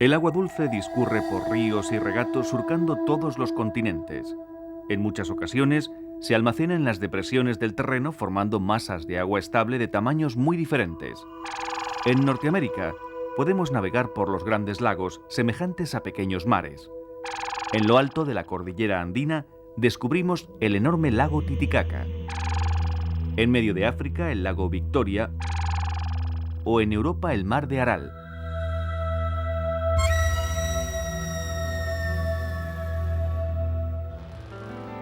El agua dulce discurre por ríos y regatos surcando todos los continentes. En muchas ocasiones se almacena en las depresiones del terreno formando masas de agua estable de tamaños muy diferentes. En Norteamérica podemos navegar por los grandes lagos semejantes a pequeños mares. En lo alto de la cordillera andina descubrimos el enorme lago Titicaca. En medio de África el lago Victoria o en Europa el mar de Aral.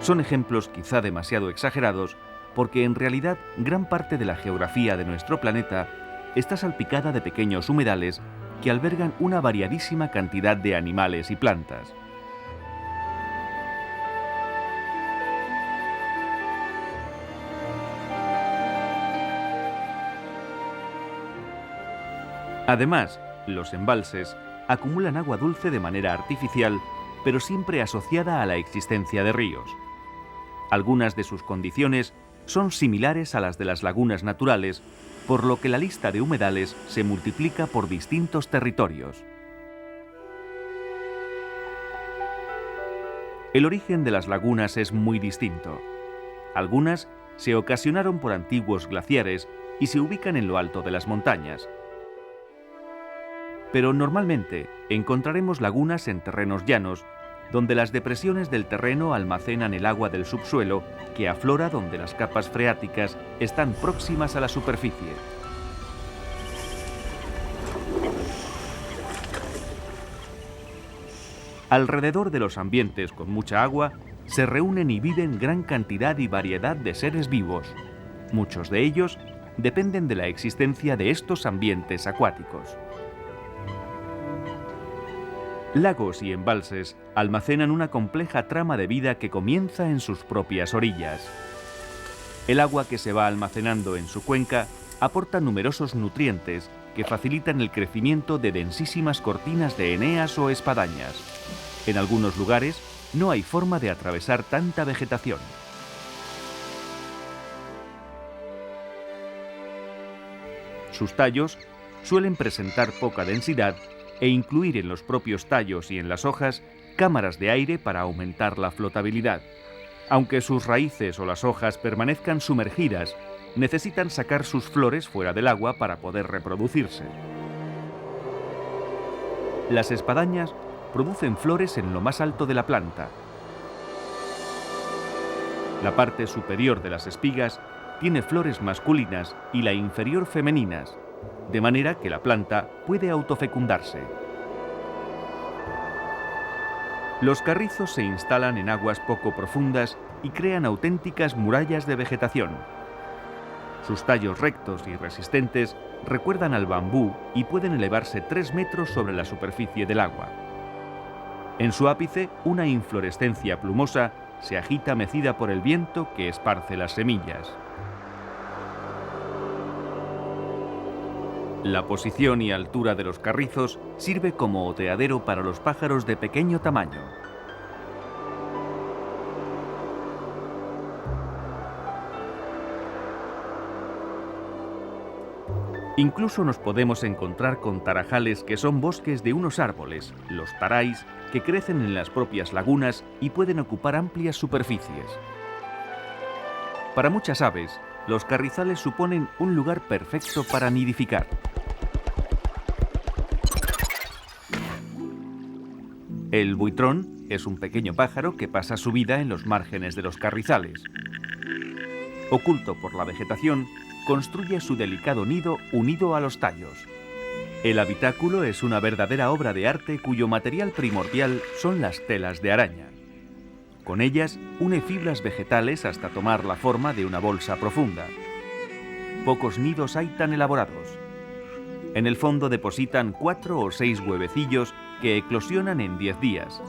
Son ejemplos quizá demasiado exagerados porque en realidad gran parte de la geografía de nuestro planeta está salpicada de pequeños humedales que albergan una variadísima cantidad de animales y plantas. Además, los embalses acumulan agua dulce de manera artificial, pero siempre asociada a la existencia de ríos. Algunas de sus condiciones son similares a las de las lagunas naturales, por lo que la lista de humedales se multiplica por distintos territorios. El origen de las lagunas es muy distinto. Algunas se ocasionaron por antiguos glaciares y se ubican en lo alto de las montañas. Pero normalmente encontraremos lagunas en terrenos llanos, donde las depresiones del terreno almacenan el agua del subsuelo que aflora donde las capas freáticas están próximas a la superficie. Alrededor de los ambientes con mucha agua se reúnen y viven gran cantidad y variedad de seres vivos. Muchos de ellos dependen de la existencia de estos ambientes acuáticos. Lagos y embalses almacenan una compleja trama de vida que comienza en sus propias orillas. El agua que se va almacenando en su cuenca aporta numerosos nutrientes que facilitan el crecimiento de densísimas cortinas de eneas o espadañas. En algunos lugares no hay forma de atravesar tanta vegetación. Sus tallos suelen presentar poca densidad e incluir en los propios tallos y en las hojas cámaras de aire para aumentar la flotabilidad. Aunque sus raíces o las hojas permanezcan sumergidas, necesitan sacar sus flores fuera del agua para poder reproducirse. Las espadañas producen flores en lo más alto de la planta. La parte superior de las espigas tiene flores masculinas y la inferior femeninas, de manera que la planta puede autofecundarse. Los carrizos se instalan en aguas poco profundas y crean auténticas murallas de vegetación. Sus tallos rectos y resistentes recuerdan al bambú y pueden elevarse 3 metros sobre la superficie del agua. En su ápice, una inflorescencia plumosa se agita mecida por el viento que esparce las semillas. La posición y altura de los carrizos sirve como oteadero para los pájaros de pequeño tamaño. Incluso nos podemos encontrar con tarajales que son bosques de unos árboles, los taráis, que crecen en las propias lagunas y pueden ocupar amplias superficies. Para muchas aves, los carrizales suponen un lugar perfecto para nidificar. El buitrón es un pequeño pájaro que pasa su vida en los márgenes de los carrizales. Oculto por la vegetación, construye su delicado nido unido a los tallos. El habitáculo es una verdadera obra de arte cuyo material primordial son las telas de araña. Con ellas une fibras vegetales hasta tomar la forma de una bolsa profunda. Pocos nidos hay tan elaborados. En el fondo depositan 4 o 6 huevecillos que eclosionan en 10 días.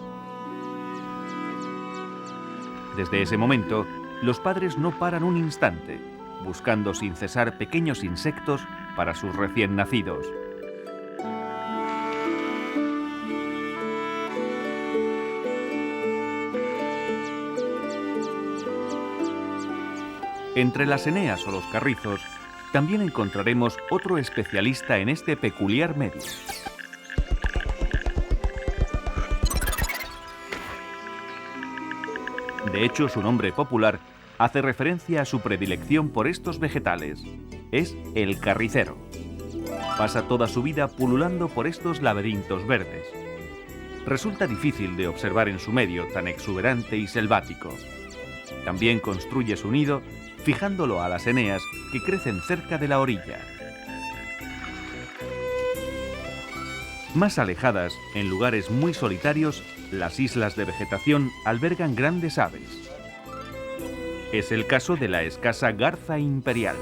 Desde ese momento, los padres no paran un instante, buscando sin cesar pequeños insectos para sus recién nacidos. Entre las eneas o los carrizos, también encontraremos otro especialista en este peculiar medio. De hecho, su nombre popular hace referencia a su predilección por estos vegetales. Es el carricero. Pasa toda su vida pululando por estos laberintos verdes. Resulta difícil de observar en su medio tan exuberante y selvático. También construye su nido fijándolo a las eneas que crecen cerca de la orilla. Más alejadas, en lugares muy solitarios, las islas de vegetación albergan grandes aves. Es el caso de la escasa garza imperial.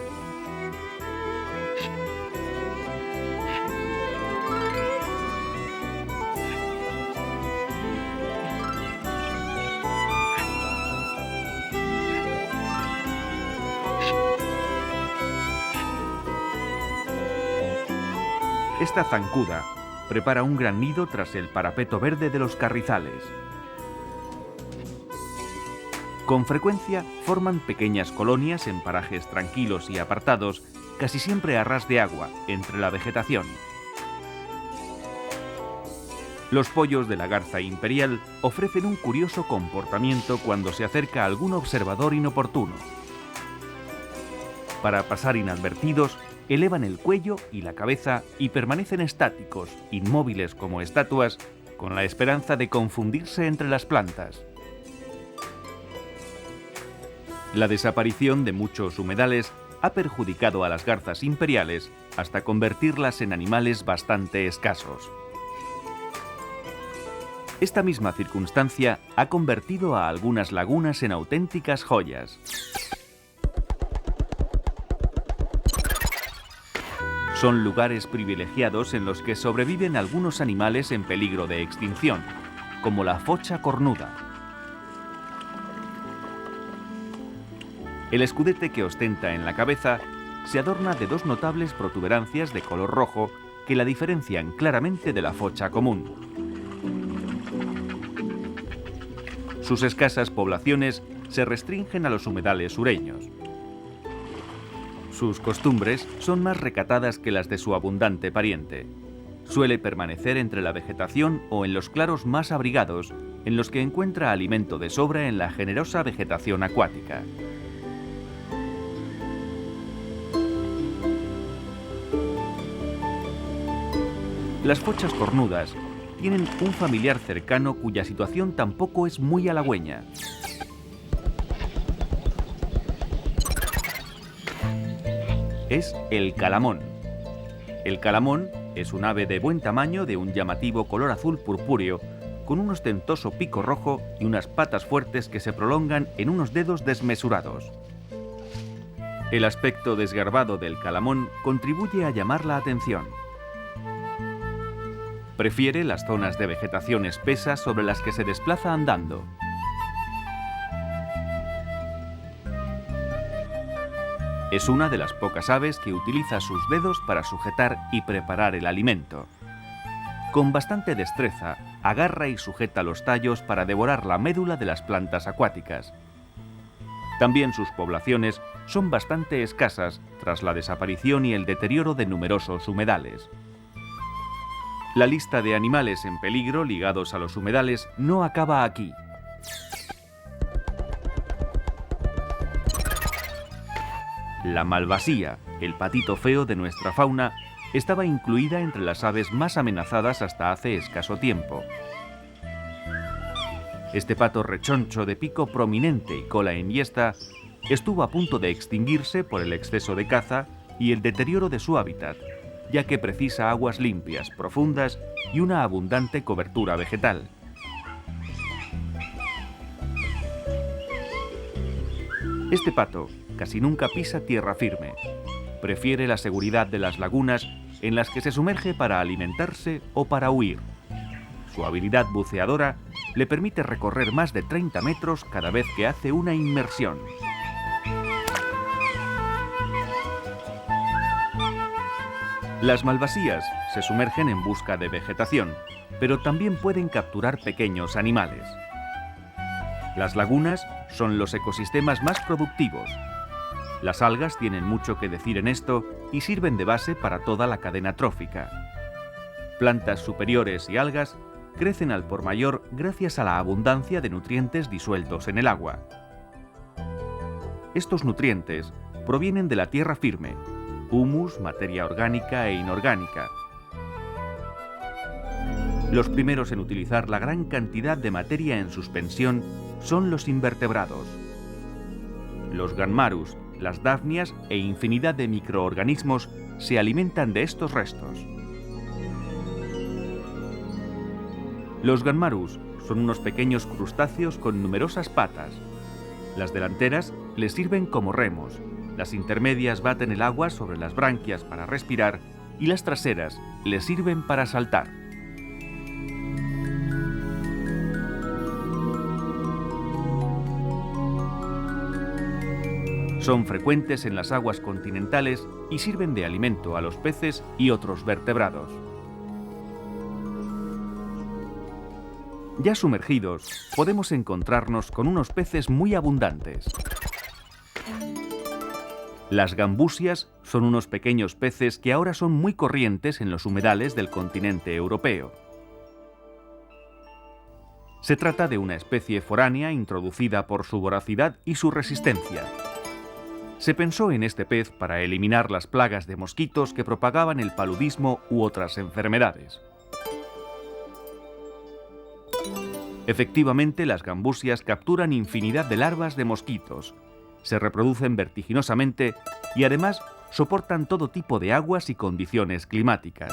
Esta zancuda prepara un gran nido tras el parapeto verde de los carrizales. Con frecuencia forman pequeñas colonias en parajes tranquilos y apartados, casi siempre a ras de agua, entre la vegetación. Los pollos de la garza imperial ofrecen un curioso comportamiento cuando se acerca algún observador inoportuno. Para pasar inadvertidos, elevan el cuello y la cabeza y permanecen estáticos, inmóviles como estatuas, con la esperanza de confundirse entre las plantas. La desaparición de muchos humedales ha perjudicado a las garzas imperiales hasta convertirlas en animales bastante escasos. Esta misma circunstancia ha convertido a algunas lagunas en auténticas joyas. Son lugares privilegiados en los que sobreviven algunos animales en peligro de extinción, como la focha cornuda. El escudete que ostenta en la cabeza se adorna de 2 notables protuberancias de color rojo que la diferencian claramente de la focha común. Sus escasas poblaciones se restringen a los humedales sureños. Sus costumbres son más recatadas que las de su abundante pariente. Suele permanecer entre la vegetación o en los claros más abrigados, en los que encuentra alimento de sobra en la generosa vegetación acuática. Las fochas cornudas tienen un familiar cercano cuya situación tampoco es muy halagüeña. Es el calamón. El calamón es un ave de buen tamaño de un llamativo color azul purpúreo, con un ostentoso pico rojo y unas patas fuertes que se prolongan en unos dedos desmesurados. El aspecto desgarbado del calamón contribuye a llamar la atención. Prefiere las zonas de vegetación espesa sobre las que se desplaza andando. Es una de las pocas aves que utiliza sus dedos para sujetar y preparar el alimento. Con bastante destreza, agarra y sujeta los tallos para devorar la médula de las plantas acuáticas. También sus poblaciones son bastante escasas tras la desaparición y el deterioro de numerosos humedales. La lista de animales en peligro ligados a los humedales no acaba aquí. La malvasía, el patito feo de nuestra fauna, estaba incluida entre las aves más amenazadas hasta hace escaso tiempo. Este pato rechoncho de pico prominente y cola enhiesta estuvo a punto de extinguirse por el exceso de caza y el deterioro de su hábitat, ya que precisa aguas limpias, profundas y una abundante cobertura vegetal. Este pato casi nunca pisa tierra firme. Prefiere la seguridad de las lagunas en las que se sumerge para alimentarse o para huir. Su habilidad buceadora le permite recorrer más de 30 metros cada vez que hace una inmersión. Las malvasías se sumergen en busca de vegetación, pero también pueden capturar pequeños animales. Las lagunas son los ecosistemas más productivos. Las algas tienen mucho que decir en esto y sirven de base para toda la cadena trófica. Plantas superiores y algas crecen al por mayor gracias a la abundancia de nutrientes disueltos en el agua. Estos nutrientes provienen de la tierra firme, humus, materia orgánica e inorgánica. Los primeros en utilizar la gran cantidad de materia en suspensión son los invertebrados. Los ganmarus, las dafnias e infinidad de microorganismos se alimentan de estos restos. Los ganmarus son unos pequeños crustáceos con numerosas patas. Las delanteras les sirven como remos, las intermedias baten el agua sobre las branquias para respirar y las traseras les sirven para saltar. Son frecuentes en las aguas continentales y sirven de alimento a los peces y otros vertebrados. Ya sumergidos, podemos encontrarnos con unos peces muy abundantes. Las gambusias son unos pequeños peces que ahora son muy corrientes en los humedales del continente europeo. Se trata de una especie foránea introducida por su voracidad y su resistencia. Se pensó en este pez para eliminar las plagas de mosquitos que propagaban el paludismo u otras enfermedades. Efectivamente, las gambusias capturan infinidad de larvas de mosquitos, se reproducen vertiginosamente y además soportan todo tipo de aguas y condiciones climáticas.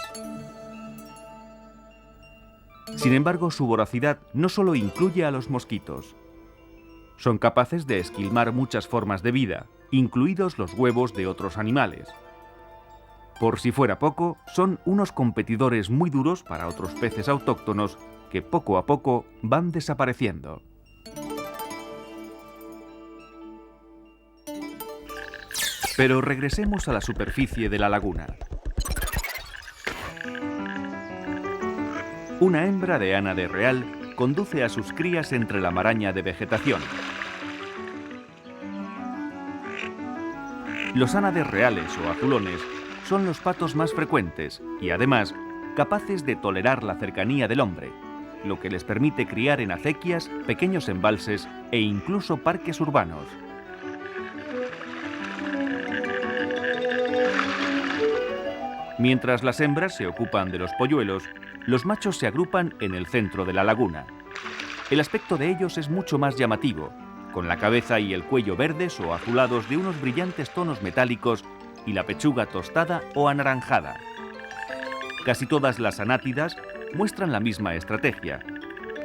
Sin embargo, su voracidad no solo incluye a los mosquitos. Son capaces de esquilmar muchas formas de vida, incluidos los huevos de otros animales. Por si fuera poco, son unos competidores muy duros para otros peces autóctonos que poco a poco van desapareciendo. Pero regresemos a la superficie de la laguna. Una hembra de ánade real conduce a sus crías entre la maraña de vegetación. Los ánades reales o azulones son los patos más frecuentes y además capaces de tolerar la cercanía del hombre, lo que les permite criar en acequias, pequeños embalses e incluso parques urbanos. Mientras las hembras se ocupan de los polluelos, los machos se agrupan en el centro de la laguna. El aspecto de ellos es mucho más llamativo, con la cabeza y el cuello verdes o azulados de unos brillantes tonos metálicos y la pechuga tostada o anaranjada. Casi todas las anátidas muestran la misma estrategia.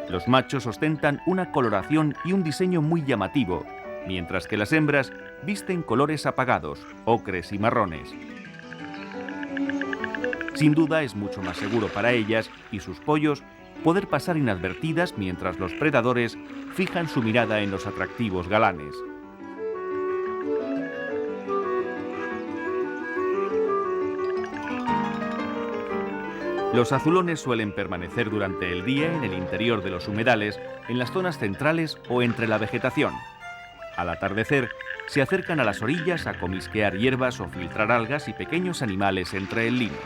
Los machos ostentan una coloración y un diseño muy llamativo, mientras que las hembras visten colores apagados, ocres y marrones. Sin duda es mucho más seguro para ellas y sus pollos poder pasar inadvertidas mientras los predadores fijan su mirada en los atractivos galanes. Los azulones suelen permanecer durante el día en el interior de los humedales, en las zonas centrales o entre la vegetación. Al atardecer, se acercan a las orillas a comisquear hierbas o filtrar algas y pequeños animales entre el limo.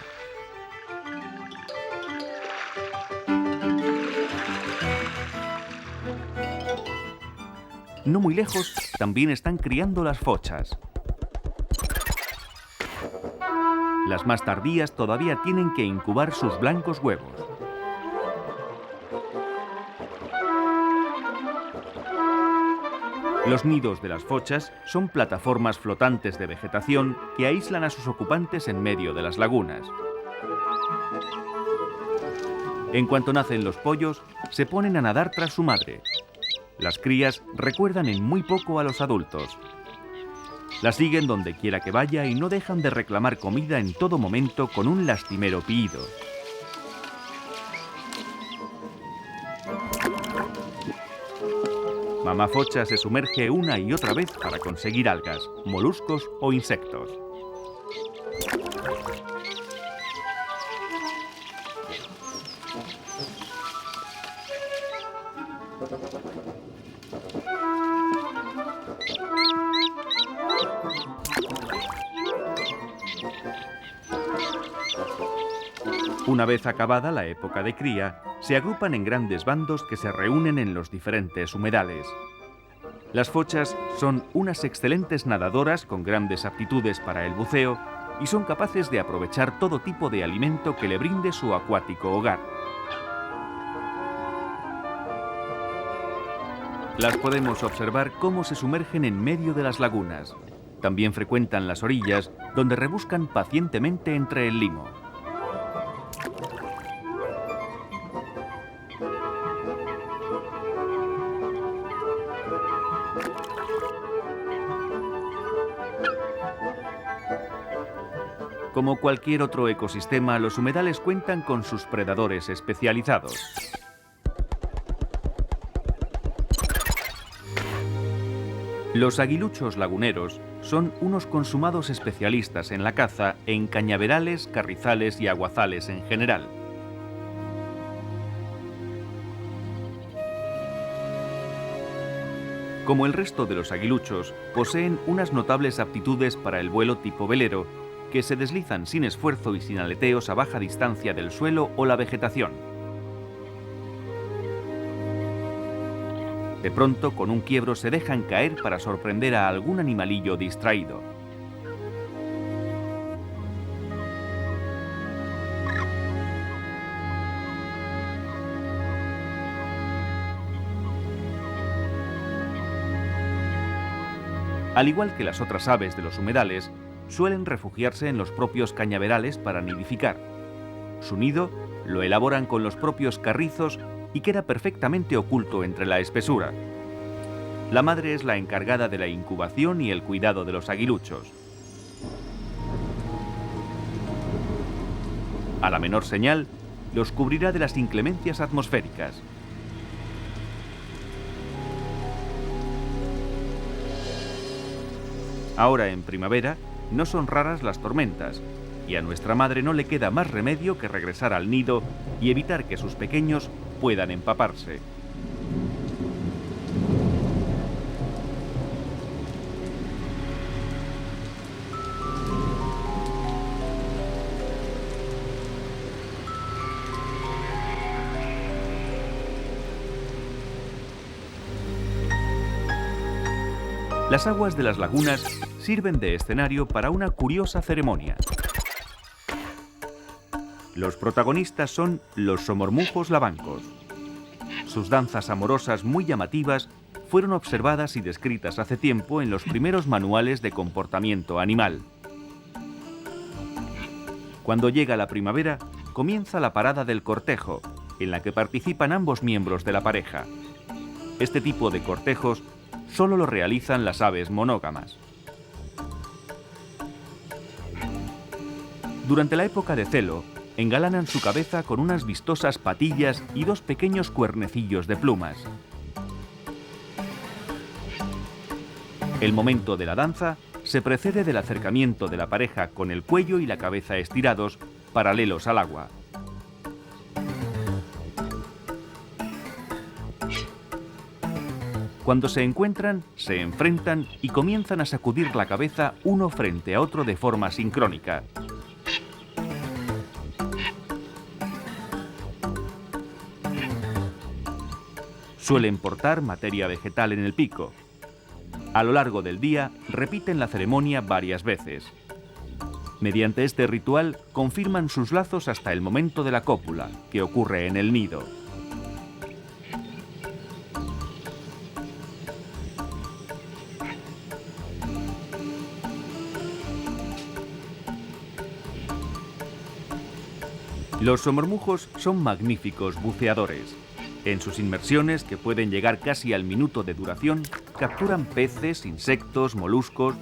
No muy lejos, también están criando las fochas. Las más tardías todavía tienen que incubar sus blancos huevos. Los nidos de las fochas son plataformas flotantes de vegetación que aíslan a sus ocupantes en medio de las lagunas. En cuanto nacen los pollos, se ponen a nadar tras su madre. Las crías recuerdan en muy poco a los adultos. La siguen donde quiera que vaya y no dejan de reclamar comida en todo momento con un lastimero piído. Mamá focha se sumerge una y otra vez para conseguir algas, moluscos o insectos. Una vez acabada la época de cría, se agrupan en grandes bandos que se reúnen en los diferentes humedales. Las fochas son unas excelentes nadadoras con grandes aptitudes para el buceo y son capaces de aprovechar todo tipo de alimento que le brinde su acuático hogar. Las podemos observar cómo se sumergen en medio de las lagunas. También frecuentan las orillas, donde rebuscan pacientemente entre el limo. Como cualquier otro ecosistema, los humedales cuentan con sus predadores especializados. Los aguiluchos laguneros son unos consumados especialistas en la caza en cañaverales, carrizales y aguazales en general. Como el resto de los aguiluchos, poseen unas notables aptitudes para el vuelo tipo velero, que se deslizan sin esfuerzo y sin aleteos a baja distancia del suelo o la vegetación. De pronto, con un quiebro se dejan caer para sorprender a algún animalillo distraído. Al igual que las otras aves de los humedales, suelen refugiarse en los propios cañaverales para nidificar. Su nido lo elaboran con los propios carrizos y queda perfectamente oculto entre la espesura. La madre es la encargada de la incubación y el cuidado de los aguiluchos. A la menor señal, los cubrirá de las inclemencias atmosféricas. Ahora en primavera, no son raras las tormentas, y a nuestra madre no le queda más remedio que regresar al nido y evitar que sus pequeños puedan empaparse. Las aguas de las lagunas sirven de escenario para una curiosa ceremonia. Los protagonistas son los somormujos lavancos. Sus danzas amorosas muy llamativas fueron observadas y descritas hace tiempo en los primeros manuales de comportamiento animal. Cuando llega la primavera, comienza la parada del cortejo, en la que participan ambos miembros de la pareja. Este tipo de cortejos solo lo realizan las aves monógamas. Durante la época de celo, engalanan su cabeza con unas vistosas patillas y dos pequeños cuernecillos de plumas. El momento de la danza se precede del acercamiento de la pareja con el cuello y la cabeza estirados, paralelos al agua. Cuando se encuentran, se enfrentan y comienzan a sacudir la cabeza uno frente a otro de forma sincrónica. Suelen portar materia vegetal en el pico. A lo largo del día, repiten la ceremonia varias veces. Mediante este ritual, confirman sus lazos hasta el momento de la cópula, que ocurre en el nido. Los somormujos son magníficos buceadores. En sus inmersiones, que pueden llegar casi al minuto de duración, capturan peces, insectos, moluscos.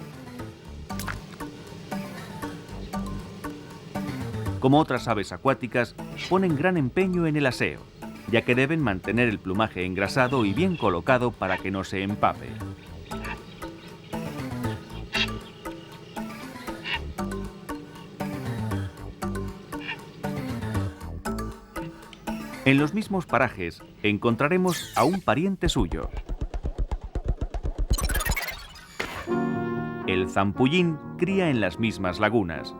Como otras aves acuáticas, ponen gran empeño en el aseo, ya que deben mantener el plumaje engrasado y bien colocado para que no se empape. En los mismos parajes encontraremos a un pariente suyo. El zampullín cría en las mismas lagunas.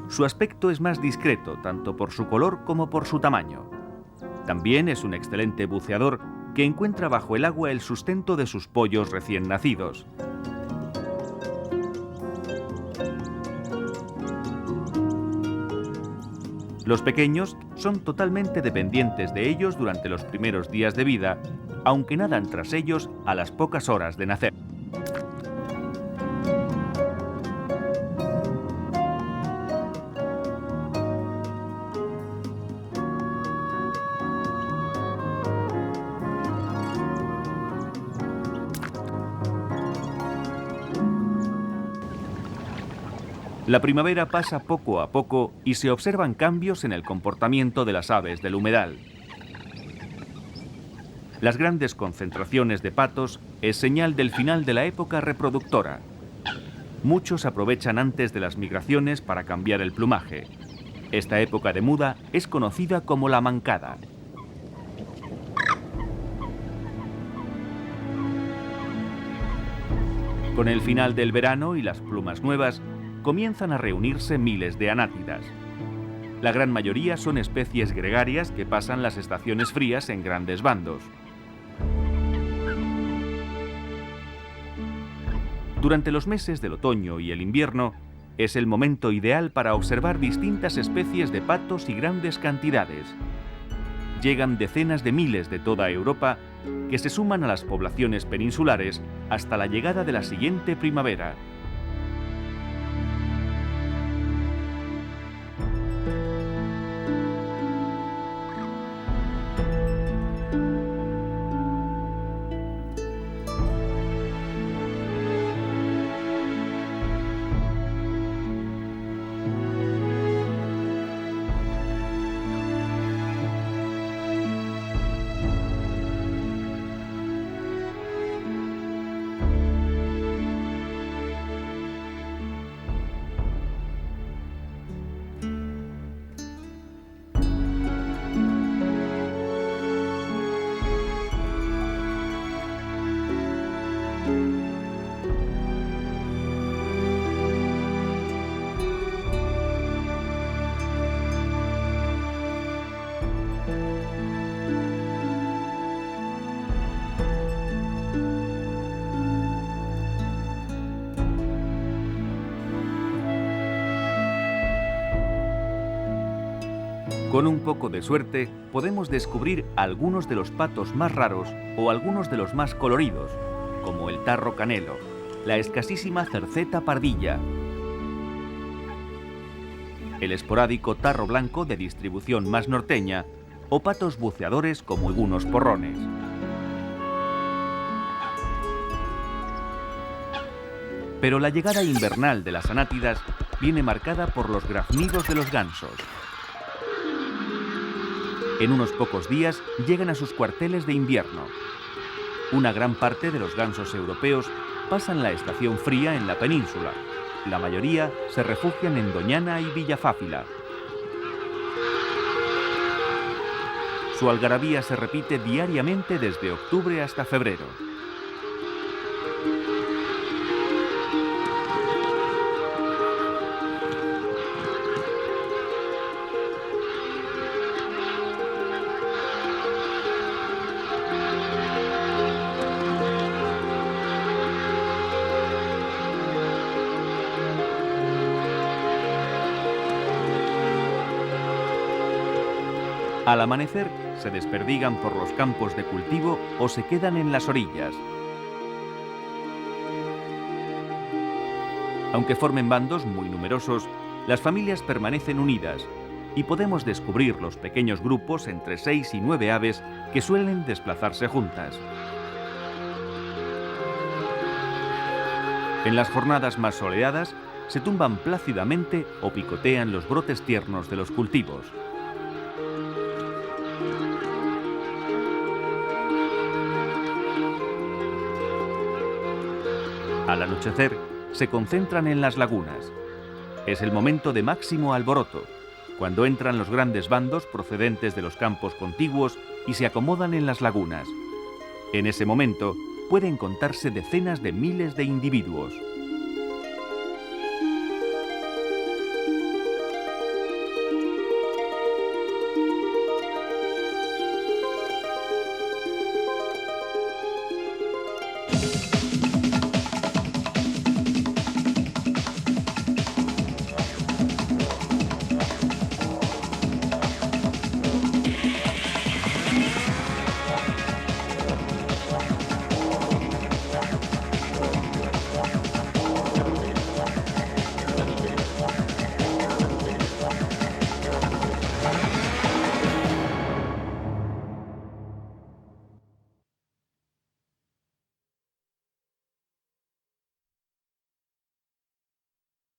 Su aspecto es más discreto, tanto por su color como por su tamaño. También es un excelente buceador que encuentra bajo el agua el sustento de sus pollos recién nacidos. Los pequeños son totalmente dependientes de ellos durante los primeros días de vida, aunque nadan tras ellos a las pocas horas de nacer. La primavera pasa poco a poco y se observan cambios en el comportamiento de las aves del humedal. Las grandes concentraciones de patos es señal del final de la época reproductora. Muchos aprovechan antes de las migraciones para cambiar el plumaje. Esta época de muda es conocida como la mancada. Con el final del verano y las plumas nuevas, comienzan a reunirse miles de anátidas. La gran mayoría son especies gregarias que pasan las estaciones frías en grandes bandos. Durante los meses del otoño y el invierno, es el momento ideal para observar distintas especies de patos y grandes cantidades. Llegan decenas de miles de toda Europa que se suman a las poblaciones peninsulares hasta la llegada de la siguiente primavera. Con un poco de suerte, podemos descubrir algunos de los patos más raros o algunos de los más coloridos, como el tarro canelo, la escasísima cerceta pardilla, el esporádico tarro blanco de distribución más norteña o patos buceadores como algunos porrones. Pero la llegada invernal de las anátidas viene marcada por los graznidos de los gansos. En unos pocos días llegan a sus cuarteles de invierno. Una gran parte de los gansos europeos pasan la estación fría en la península. La mayoría se refugian en Doñana y Villafáfila. Su algarabía se repite diariamente desde octubre hasta febrero. Al amanecer, se desperdigan por los campos de cultivo o se quedan en las orillas. Aunque formen bandos muy numerosos, las familias permanecen unidas y podemos descubrir los pequeños grupos entre 6 y 9 aves que suelen desplazarse juntas. En las jornadas más soleadas, se tumban plácidamente o picotean los brotes tiernos de los cultivos. Al anochecer, se concentran en las lagunas. Es el momento de máximo alboroto, cuando entran los grandes bandos procedentes de los campos contiguos y se acomodan en las lagunas. En ese momento, pueden contarse decenas de miles de individuos.